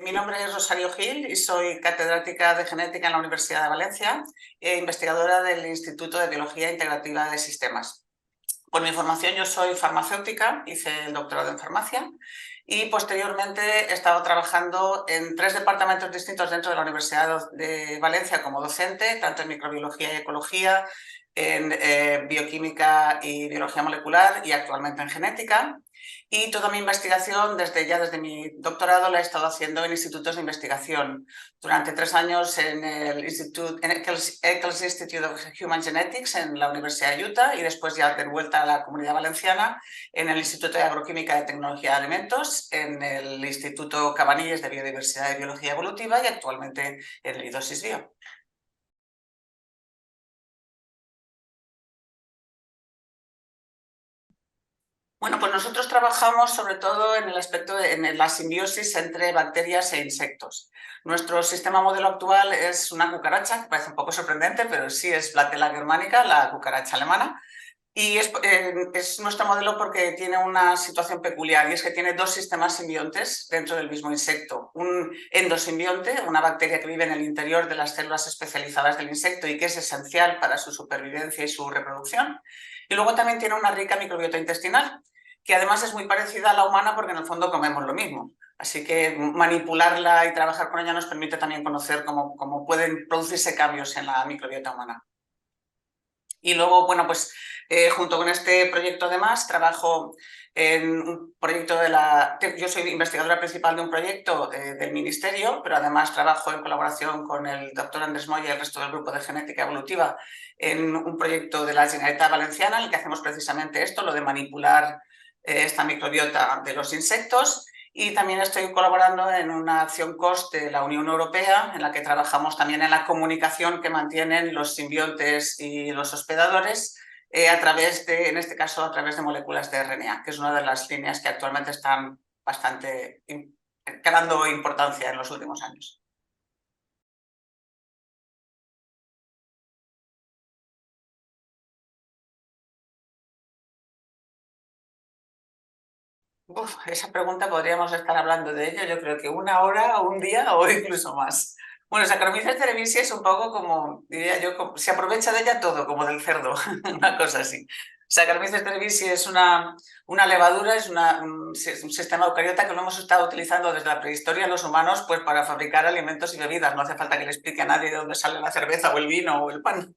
Mi nombre es Rosario Gil y soy catedrática de genética en la Universidad de Valencia e investigadora del Instituto de Biología Integrativa de Sistemas. Por mi formación yo soy farmacéutica, hice el doctorado en farmacia y posteriormente he estado trabajando en 3 departamentos distintos dentro de la Universidad de Valencia como docente, tanto en microbiología y ecología, en bioquímica y biología molecular y actualmente en genética. Y toda mi investigación, desde mi doctorado, la he estado haciendo en institutos de investigación. Durante 3 años en el Eccles Institute of Human Genetics en la Universidad de Utah y después ya de vuelta a la Comunidad Valenciana en el Instituto de Agroquímica y Tecnología de Alimentos, en el Instituto Cabanilles de Biodiversidad y Biología Evolutiva y actualmente en el IDOSIS Bio. Bueno, pues nosotros trabajamos sobre todo en el aspecto en la simbiosis entre bacterias e insectos. Nuestro sistema modelo actual es una cucaracha, que parece un poco sorprendente, pero sí es Blatella germanica, la cucaracha alemana. Y es nuestro modelo porque tiene una situación peculiar y es que tiene 2 sistemas simbiontes dentro del mismo insecto. Un endosimbionte, una bacteria que vive en el interior de las células especializadas del insecto y que es esencial para su supervivencia y su reproducción. Y luego también tiene una rica microbiota intestinal, que además es muy parecida a la humana porque en el fondo comemos lo mismo. Así que manipularla y trabajar con ella nos permite también conocer cómo pueden producirse cambios en la microbiota humana. Y luego, bueno, pues junto con este proyecto además trabajo en un proyecto yo soy investigadora principal de un proyecto del Ministerio, pero además trabajo en colaboración con el doctor Andrés Moya y el resto del grupo de genética evolutiva en un proyecto de la Generalitat Valenciana en el que hacemos precisamente esto, lo de manipular esta microbiota de los insectos. Y también estoy colaborando en una acción COST de la Unión Europea, en la que trabajamos también en la comunicación que mantienen los simbiontes y los hospedadores en este caso, a través de moléculas de RNA, que es una de las líneas que actualmente están bastante ganando importancia en los últimos años. Esa pregunta podríamos estar hablando de ello, yo creo que 1 hora, o un día o incluso más. Bueno, Saccharomyces cerevisiae es un poco como, diría yo, se aprovecha de ella todo, como del cerdo, una cosa así. Saccharomyces cerevisiae es una levadura, es un sistema eucariota que lo hemos estado utilizando desde la prehistoria los humanos pues, para fabricar alimentos y bebidas. No hace falta que le explique a nadie de dónde sale la cerveza o el vino o el pan.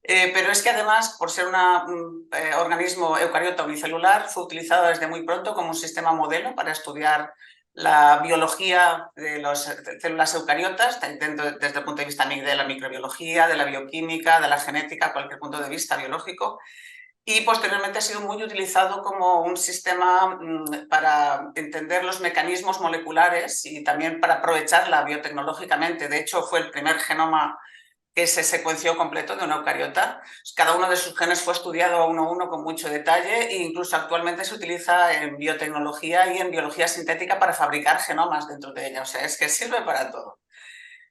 Pero es que además, por ser un organismo eucariota unicelular, fue utilizado desde muy pronto como un sistema modelo para estudiar la biología de las células eucariotas, desde el punto de vista de la microbiología, de la bioquímica, de la genética, cualquier punto de vista biológico. Y posteriormente ha sido muy utilizado como un sistema para entender los mecanismos moleculares y también para aprovecharla biotecnológicamente. De hecho, fue el primer genoma que se secuenció completo de una eucariota. Cada uno de sus genes fue estudiado uno a uno con mucho detalle e incluso actualmente se utiliza en biotecnología y en biología sintética para fabricar genomas dentro de ella. O sea, es que sirve para todo.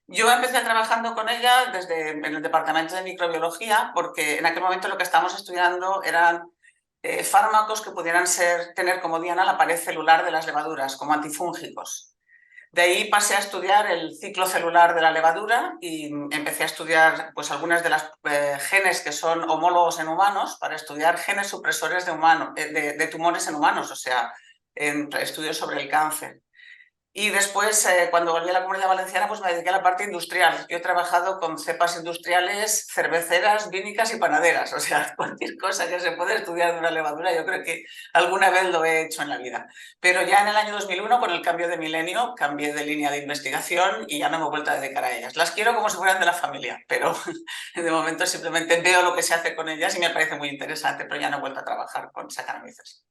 Yo empecé trabajando con ella en el departamento de microbiología porque en aquel momento lo que estábamos estudiando eran fármacos que pudieran tener como diana la pared celular de las levaduras, como antifúngicos. De ahí pasé a estudiar el ciclo celular de la levadura y empecé a estudiar pues, algunas de las genes que son homólogos en humanos para estudiar genes supresores de tumores en humanos, o sea, en estudios sobre el cáncer. Y después, cuando volví a la Comunidad Valenciana, pues me dediqué a la parte industrial. Yo he trabajado con cepas industriales, cerveceras, vínicas y panaderas. O sea, cualquier cosa que se puede estudiar de una levadura, yo creo que alguna vez lo he hecho en la vida. Pero ya en el año 2001, con el cambio de milenio, cambié de línea de investigación y ya no me he vuelto a dedicar a ellas. Las quiero como si fueran de la familia, pero de momento simplemente veo lo que se hace con ellas y me parece muy interesante, pero ya no he vuelto a trabajar con Saccharomyces.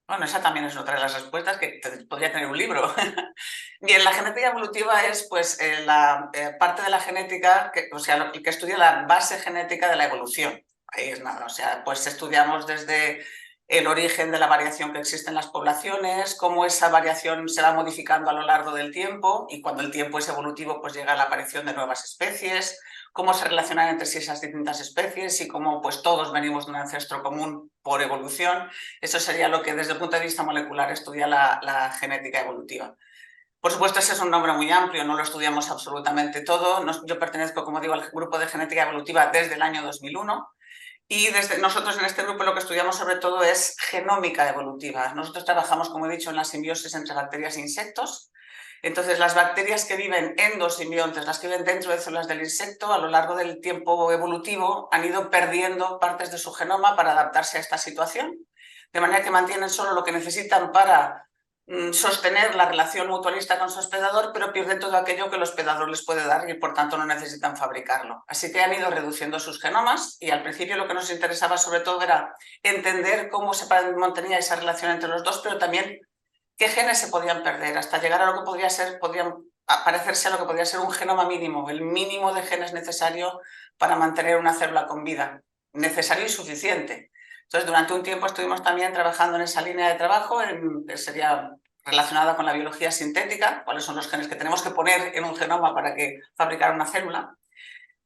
Bueno, esa también es otra de las respuestas que podría tener un libro. Bien, la genética evolutiva es pues, la parte de la genética, o sea, lo que estudia la base genética de la evolución. Ahí es nada, o sea, pues estudiamos desde el origen de la variación que existe en las poblaciones, cómo esa variación se va modificando a lo largo del tiempo y cuando el tiempo es evolutivo pues llega a la aparición de nuevas especies, cómo se relacionan entre sí esas distintas especies y cómo pues, todos venimos de un ancestro común por evolución. Eso sería lo que desde el punto de vista molecular estudia la genética evolutiva. Por supuesto, ese es un nombre muy amplio, no lo estudiamos absolutamente todo. Yo pertenezco, como digo, al grupo de genética evolutiva desde el año 2001 y nosotros en este grupo lo que estudiamos sobre todo es genómica evolutiva. Nosotros trabajamos, como he dicho, en la simbiosis entre bacterias e insectos. Entonces, las bacterias que viven endosimbiontes, las que viven dentro de células del insecto, a lo largo del tiempo evolutivo han ido perdiendo partes de su genoma para adaptarse a esta situación, de manera que mantienen solo lo que necesitan para sostener la relación mutualista con su hospedador, pero pierden todo aquello que el hospedador les puede dar y por tanto no necesitan fabricarlo. Así que han ido reduciendo sus genomas y al principio lo que nos interesaba sobre todo era entender cómo se mantenía esa relación entre los dos, pero también qué genes se podían perder hasta llegar a lo que podrían parecerse a lo que podría ser un genoma mínimo, el mínimo de genes necesario para mantener una célula con vida, necesario y suficiente. Entonces, durante un tiempo estuvimos también trabajando en esa línea de trabajo, que sería relacionada con la biología sintética, cuáles son los genes que tenemos que poner en un genoma para fabricar una célula.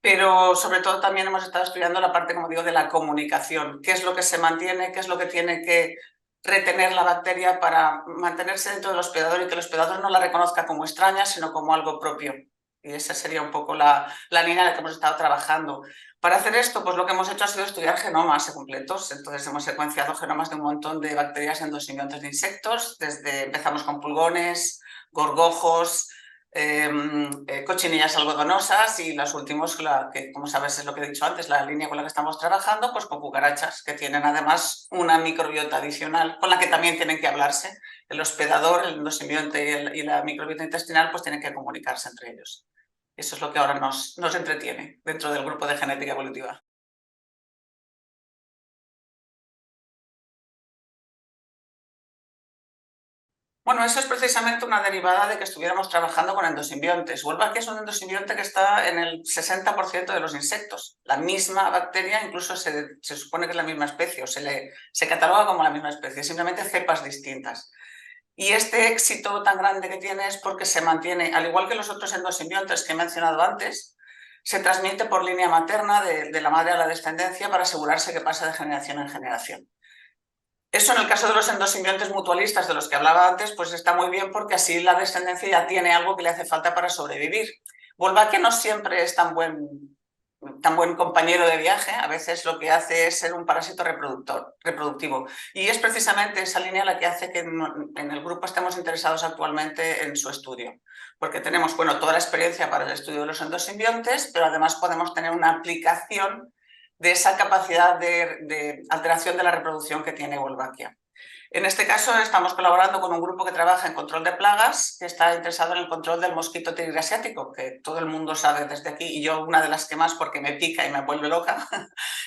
Pero sobre todo también hemos estado estudiando la parte, como digo, de la comunicación. ¿Qué es lo que se mantiene? ¿Qué es lo que tiene que retener la bacteria para mantenerse dentro del hospedador y que el hospedador no la reconozca como extraña, sino como algo propio? Y esa sería un poco la línea en la que hemos estado trabajando. Para hacer esto, pues lo que hemos hecho ha sido estudiar genomas completos. Entonces hemos secuenciado genomas de un montón de bacterias endosimbiontes de insectos. Empezamos con pulgones, gorgojos, cochinillas algodonosas y los últimos, que como sabes es lo que he dicho antes, la línea con la que estamos trabajando, pues con cucarachas, que tienen además una microbiota adicional con la que también tienen que hablarse. El hospedador, el endosimbionte y la microbiota intestinal pues tienen que comunicarse entre ellos. Eso es lo que ahora nos entretiene dentro del grupo de genética evolutiva. Bueno, eso es precisamente una derivada de que estuviéramos trabajando con endosimbiontes. Wolbachia es un endosimbionte que está en el 60% de los insectos. La misma bacteria, incluso se supone que es la misma especie, o se cataloga como la misma especie, simplemente cepas distintas. Y este éxito tan grande que tiene es porque se mantiene, al igual que los otros endosimbiontes que he mencionado antes, se transmite por línea materna de la madre a la descendencia para asegurarse que pasa de generación en generación. Eso en el caso de los endosimbiontes mutualistas de los que hablaba antes, pues está muy bien porque así la descendencia ya tiene algo que le hace falta para sobrevivir. Wolbachia no siempre es tan buen compañero de viaje, a veces lo que hace es ser un parásito reproductivo. Y es precisamente esa línea la que hace que en el grupo estemos interesados actualmente en su estudio. Porque tenemos, bueno, toda la experiencia para el estudio de los endosimbiontes, pero además podemos tener una aplicación de esa capacidad de alteración de la reproducción que tiene Wolbachia. En este caso estamos colaborando con un grupo que trabaja en control de plagas, que está interesado en el control del mosquito tigre asiático, que todo el mundo sabe desde aquí, y yo una de las que más porque me pica y me vuelve loca,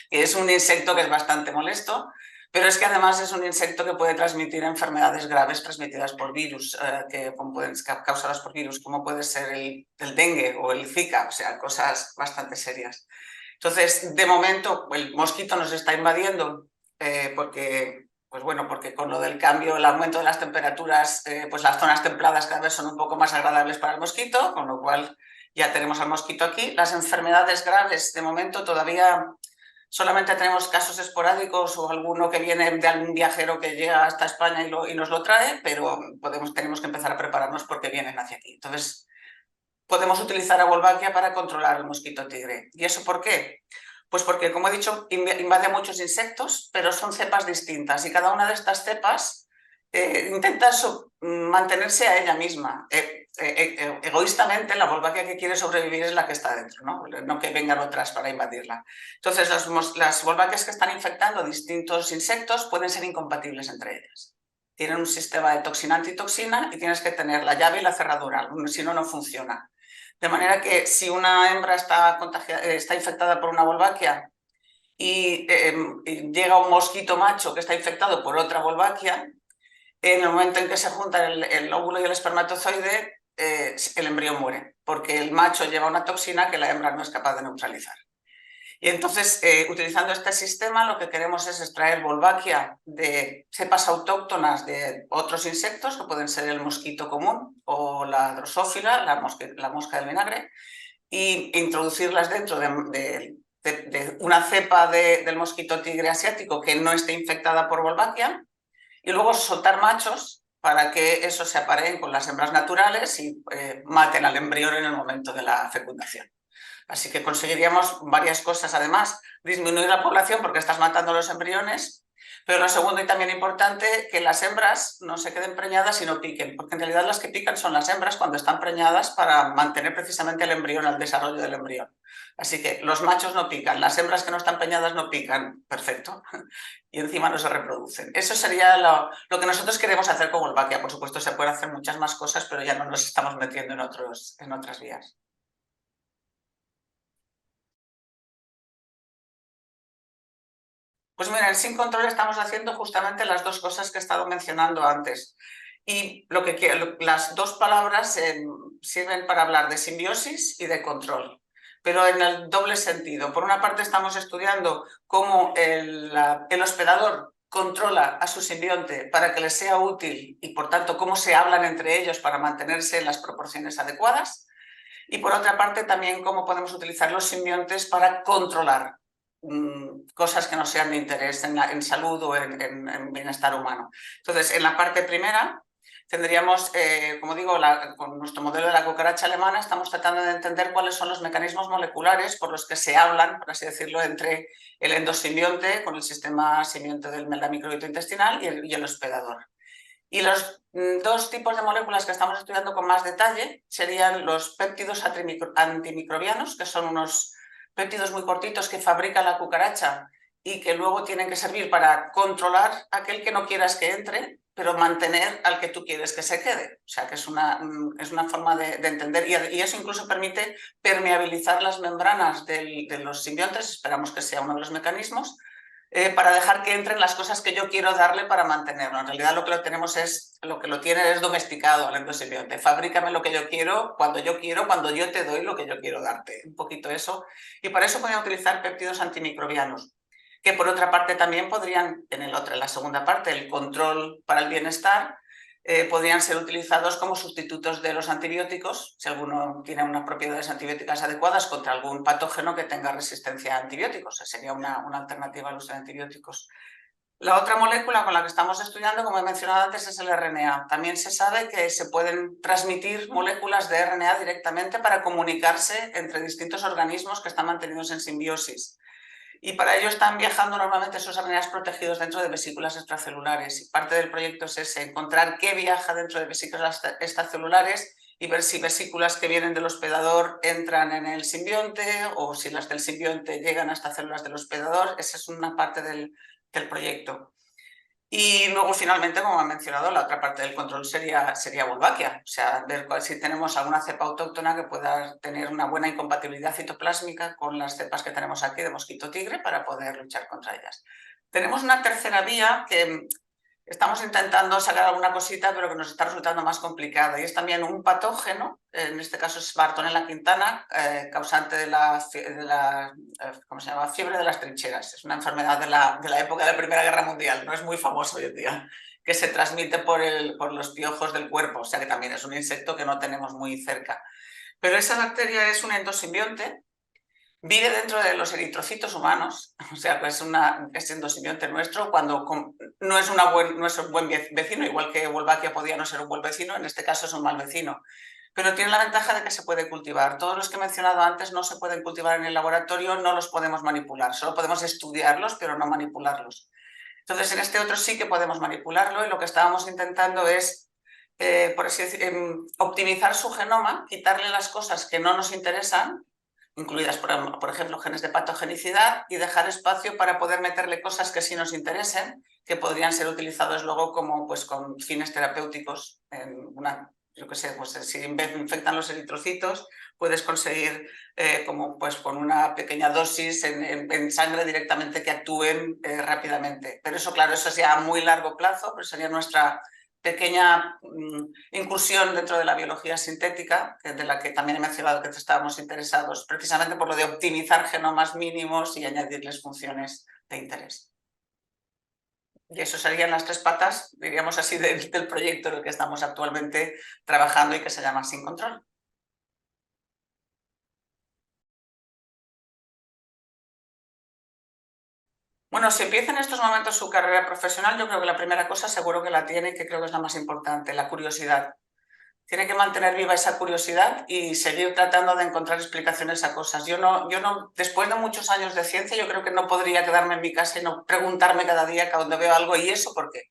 que es un insecto que es bastante molesto, pero es que además es un insecto que puede transmitir enfermedades graves transmitidas por virus, causadas por virus, como puede ser el dengue o el Zika, o sea, cosas bastante serias. Entonces, de momento, el mosquito nos está invadiendo porque con lo del cambio, el aumento de las temperaturas, pues las zonas templadas cada vez son un poco más agradables para el mosquito, con lo cual ya tenemos al mosquito aquí. Las enfermedades graves, de momento, todavía solamente tenemos casos esporádicos o alguno que viene de algún viajero que llega hasta España y nos lo trae, pero tenemos que empezar a prepararnos porque vienen hacia aquí. Entonces, podemos utilizar a Wolbachia para controlar el mosquito tigre. ¿Y eso por qué? Pues porque, como he dicho, invade a muchos insectos, pero son cepas distintas y cada una de estas cepas intenta mantenerse a ella misma. Egoístamente, la Wolbachia que quiere sobrevivir es la que está dentro, no que vengan otras para invadirla. Entonces, las Wolbachias que están infectando distintos insectos pueden ser incompatibles entre ellas. Tienen un sistema de toxina-antitoxina y tienes que tener la llave y la cerradura, si no, no funciona. De manera que si una hembra está infectada por una Wolbachia y llega un mosquito macho que está infectado por otra Wolbachia, en el momento en que se juntan el óvulo y el espermatozoide, el embrión muere, porque el macho lleva una toxina que la hembra no es capaz de neutralizar. Y entonces, utilizando este sistema, lo que queremos es extraer Wolbachia de cepas autóctonas de otros insectos, que pueden ser el mosquito común o la drosófila, la mosca del vinagre, e introducirlas dentro de una cepa del mosquito tigre asiático que no esté infectada por Wolbachia, y luego soltar machos para que esos se apareen con las hembras naturales y maten al embrión en el momento de la fecundación. Así que conseguiríamos varias cosas. Además, disminuir la población porque estás matando los embriones, pero lo segundo y también importante, que las hembras no se queden preñadas y no piquen, porque en realidad las que pican son las hembras cuando están preñadas para mantener precisamente el embrión, el desarrollo del embrión. Así que los machos no pican, las hembras que no están preñadas no pican, perfecto, y encima no se reproducen. Eso sería lo que nosotros queremos hacer con Wolbachia. Por supuesto, se pueden hacer muchas más cosas, pero ya no nos estamos metiendo en otras vías. Pues mira, en Sin Control estamos haciendo justamente las dos cosas que he estado mencionando antes. Y las dos palabras sirven para hablar de simbiosis y de control, pero en el doble sentido. Por una parte estamos estudiando cómo el hospedador controla a su simbionte para que les sea útil y por tanto cómo se hablan entre ellos para mantenerse en las proporciones adecuadas. Y por otra parte también cómo podemos utilizar los simbiontes para controlar cosas que no sean de interés en salud o en bienestar humano. Entonces, en la parte primera tendríamos, como digo, con nuestro modelo de la cucaracha alemana estamos tratando de entender cuáles son los mecanismos moleculares por los que se hablan, por así decirlo, entre el endosimbionte con el sistema simbionte de la microbiota intestinal y el hospedador. Y los dos tipos de moléculas que estamos estudiando con más detalle serían los péptidos antimicrobianos, que son unos péptidos muy cortitos que fabrica la cucaracha y que luego tienen que servir para controlar a aquel que no quieras que entre, pero mantener al que tú quieres que se quede. O sea, que es una forma de entender y eso incluso permite permeabilizar las membranas de los simbiontes, esperamos que sea uno de los mecanismos, para dejar que entren las cosas que yo quiero darle para mantenerlo. En realidad lo que lo tiene es domesticado al endosimbionte. Fabrícame lo que yo quiero, cuando yo te doy lo que yo quiero darte. Un poquito eso. Y para eso podría utilizar péptidos antimicrobianos, que por otra parte también podrían, en la segunda parte, el control para el bienestar, podrían ser utilizados como sustitutos de los antibióticos, si alguno tiene unas propiedades antibióticas adecuadas contra algún patógeno que tenga resistencia a antibióticos. Sería una alternativa al uso de antibióticos. La otra molécula con la que estamos estudiando, como he mencionado antes, es el RNA. También se sabe que se pueden transmitir moléculas de RNA directamente para comunicarse entre distintos organismos que están mantenidos en simbiosis. Y para ello están viajando normalmente esos RNAs protegidos dentro de vesículas extracelulares. Y parte del proyecto es ese, encontrar qué viaja dentro de vesículas extracelulares y ver si vesículas que vienen del hospedador entran en el simbionte o si las del simbionte llegan hasta células del hospedador. Esa es una parte del proyecto. Y luego, finalmente, como he mencionado, la otra parte del control sería Wolbachia. O sea, ver si tenemos alguna cepa autóctona que pueda tener una buena incompatibilidad citoplásmica con las cepas que tenemos aquí de mosquito tigre para poder luchar contra ellas. Tenemos una tercera vía que estamos intentando sacar alguna cosita, pero que nos está resultando más complicada. Y es también un patógeno, en este caso es Bartonella quintana, causante de la ¿cómo se llama? Fiebre de las trincheras. Es una enfermedad de la época de la Primera Guerra Mundial, no es muy famoso hoy en día, que se transmite por los piojos del cuerpo, o sea que también es un insecto que no tenemos muy cerca. Pero esa bacteria es un endosimbionte. Vive dentro de los eritrocitos humanos, o sea, pues es endosimbionte nuestro, cuando no es un buen vecino, igual que Wolbachia podía no ser un buen vecino, en este caso es un mal vecino. Pero tiene la ventaja de que se puede cultivar. Todos los que he mencionado antes no se pueden cultivar en el laboratorio, no los podemos manipular, solo podemos estudiarlos, pero no manipularlos. Entonces, en este otro sí que podemos manipularlo y lo que estábamos intentando es, por así decir, optimizar su genoma, quitarle las cosas que no nos interesan, incluidas, por ejemplo, genes de patogenicidad, y dejar espacio para poder meterle cosas que sí nos interesen, que podrían ser utilizados luego como, pues, con fines terapéuticos. Yo qué sé, pues si infectan los eritrocitos, puedes conseguir como, pues, con una pequeña dosis en sangre directamente que actúen rápidamente. Pero eso, claro, eso es ya a muy largo plazo, pero sería nuestra pequeña incursión dentro de la biología sintética, de la que también he mencionado que estábamos interesados, precisamente por lo de optimizar genomas mínimos y añadirles funciones de interés. Y eso serían las tres patas, diríamos así, del proyecto en el que estamos actualmente trabajando y que se llama Sin Control. Bueno, si empieza en estos momentos su carrera profesional, yo creo que la primera cosa seguro que la tiene, que creo que es la más importante, la curiosidad. Tiene que mantener viva esa curiosidad y seguir tratando de encontrar explicaciones a cosas. Yo no, después de muchos años de ciencia, yo creo que no podría quedarme en mi casa y no preguntarme cada día cuando veo algo y eso por qué.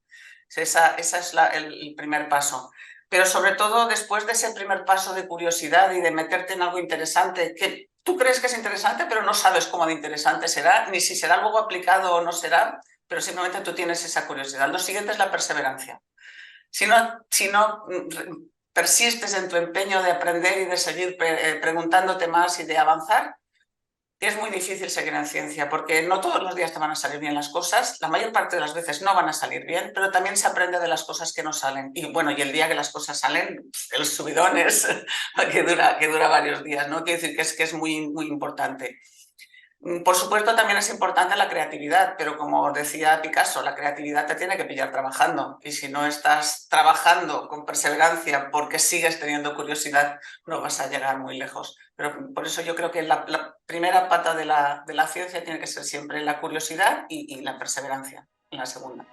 Esa es el primer paso. Pero sobre todo después de ese primer paso de curiosidad y de meterte en algo interesante, que tú crees que es interesante, pero no sabes cómo de interesante será, ni si será luego aplicado o no será, pero simplemente tú tienes esa curiosidad. Lo siguiente es la perseverancia. Si no persistes en tu empeño de aprender y de seguir preguntándote más y de avanzar, es muy difícil seguir en ciencia, porque no todos los días te van a salir bien las cosas, la mayor parte de las veces no van a salir bien, pero también se aprende de las cosas que no salen. Y bueno, y el día que las cosas salen, el subidón es que dura varios días, ¿no? Quiero decir que es muy, muy importante. Por supuesto, también es importante la creatividad, pero como decía Picasso, la creatividad te tiene que pillar trabajando. Y si no estás trabajando con perseverancia porque sigues teniendo curiosidad, no vas a llegar muy lejos. Pero por eso yo creo que la primera pata de la ciencia tiene que ser siempre la curiosidad y la perseverancia, en la segunda.